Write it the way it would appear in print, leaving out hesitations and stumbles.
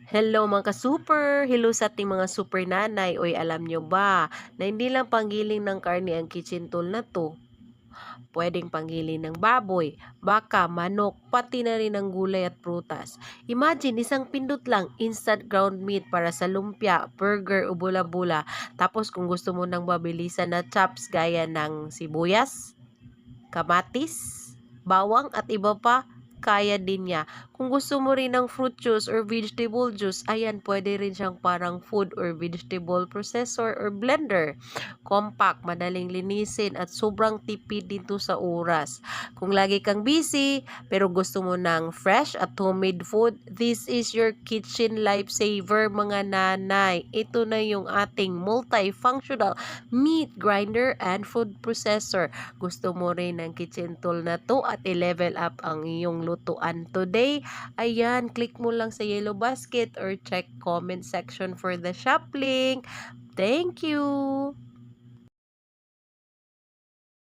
Hello mga ka-super! Hello sa ating mga super nanay. Oy, alam nyo ba na hindi lang panggiling ng karne ang kitchen tool na to? Pwedeng panggiling ng baboy, baka, manok, pati na rin ng gulay at prutas. Imagine, isang pindot lang, instant ground meat para sa lumpia, burger o bula-bula. Tapos kung gusto mo ng mabilisan na chops gaya ng sibuyas, kamatis, bawang at iba pa, kaya din niya. Kung gusto mo rin ng fruit juice or vegetable juice, ayan, pwede rin siyang parang food or vegetable processor or blender. Compact, madaling linisin at sobrang tipid dito sa oras. Kung lagi kang busy pero gusto mo ng fresh at homemade food, this is your kitchen lifesaver mga nanay. Ito na yung ating multifunctional meat grinder and food processor. Gusto mo rin ng kitchen tool na to at i-level up ang iyong lutuan today? Ayan, click mo lang sa yellow basket or check comment section for the shop link. Thank you!